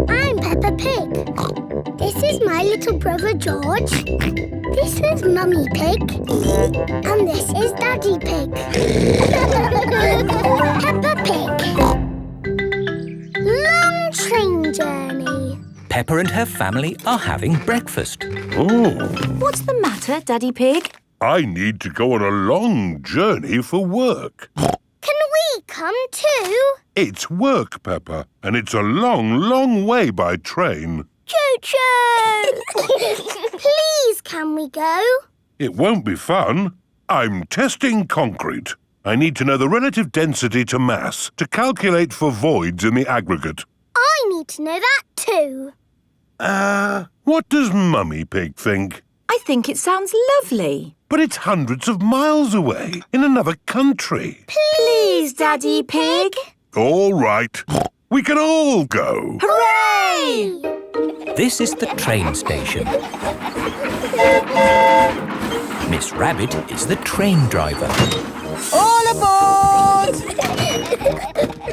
I'm Peppa Pig. This is my little brother George. This is Mummy Pig. And this is Daddy Pig. Peppa Pig. Long train journey. Peppa and her family are having breakfast. Oh, What's the matter, Daddy Pig? I need to go on a long journey for work. Can we come too? It's work, Peppa, and it's a long, long way by train. Choo-choo! Please, can we go? It won't be fun. I'm testing concrete. I need to know the relative density to mass to calculate for voids in the aggregate. I need to know that too. What does Mummy Pig think? I think it sounds lovely. But it's hundreds of miles away, in another country. Please, Daddy Pig. All right. We can all go. Hooray! This is the train station. Miss Rabbit is the train driver. All aboard!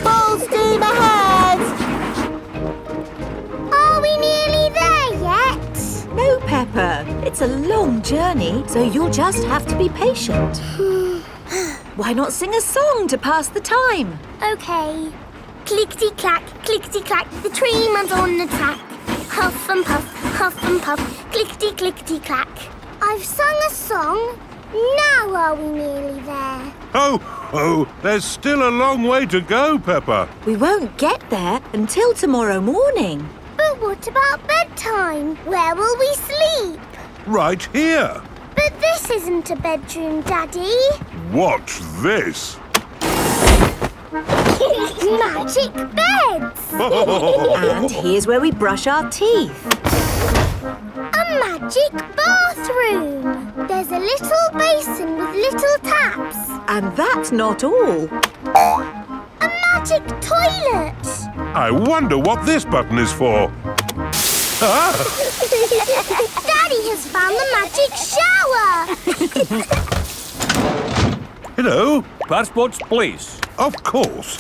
Full steam ahead! Are we nearly there yet? No, Peppa. It's a long journey, so you'll just have to be patient. Why not sing a song to pass the time? OK. Clickety-clack, clickety-clack, the train runs on the track. Huff and puff, clickety-clickety-clack. I've sung a song. Now are we nearly there? Oh, there's still a long way to go, Peppa. We won't get there until tomorrow morning. But what about bedtime? Where will we sleep? Right here. But this isn't a bedroom, Daddy. Watch this. Magic beds! And here's where we brush our teeth. A magic bathroom! There's a little basin with little taps. And that's not all. A magic toilet! I wonder what this button is for. Daddy has found the magic shower! Hello. Passports, please. Of course.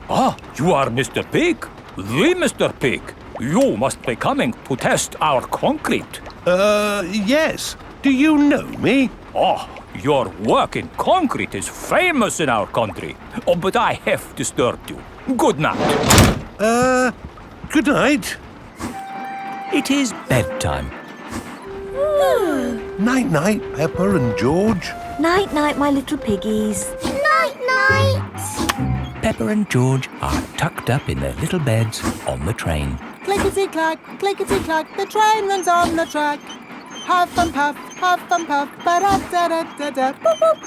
Ah, you are Mr. Pig? The Mr. Pig. You must be coming to test our concrete. Yes. Do you know me? Oh, your work in concrete is famous in our country. Oh, but I have disturbed you. Good night. Good night. It is bedtime. Night-night, Peppa and George. Night-night, my little piggies. Night-night! Peppa and George are tucked up in their little beds on the train. Clickety-clack, clickety-clack, the train runs on the track. Huff and puff, ba-da-da-da-da, boop, boop.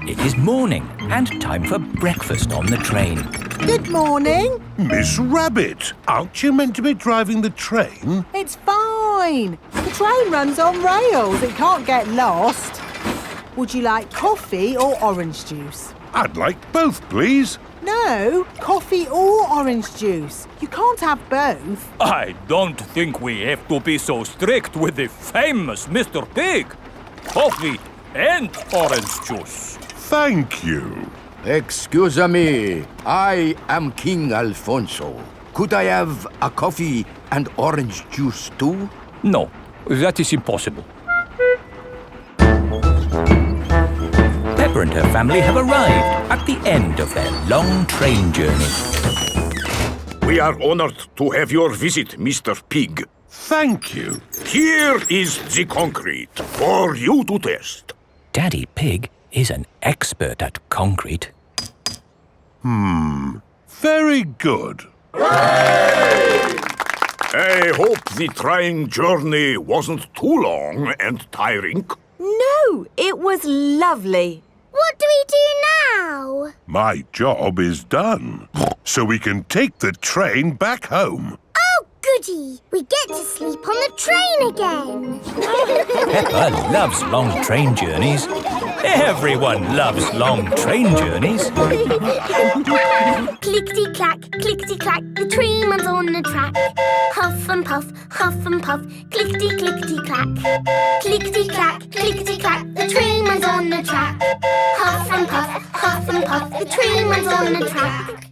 It is morning and time for breakfast on the train. Good morning. Miss Rabbit, aren't you meant to be driving the train? It's fine. The train runs on rails. It can't get lost. Would you like coffee or orange juice? I'd like both, please. No, coffee or orange juice. You can't have both. I don't think we have to be so strict with the famous Mr. Pig. Coffee and orange juice. Thank you. Excuse me, I am King Alfonso. Could I have a coffee and orange juice too? No, that is impossible. Peppa and her family have arrived at the end of their long train journey. We are honored to have your visit, Mr. Pig. Thank you. Here is the concrete for you to test. Daddy Pig is an expert at concrete. Very good. I hope the trying journey wasn't too long and tiring. No, it was lovely. What do we do now? My job is done. So we can take the train back home. Oh, goody! We get to sleep on the train again. Peppa loves long train journeys. Everyone loves long train journeys. Clickety-clack, clickety-clack, the train runs on the track. Huff and puff, clickety-clickety-clack. Clickety-clack, clickety-clack, the train runs on the track. Huff and puff, the train runs on the track.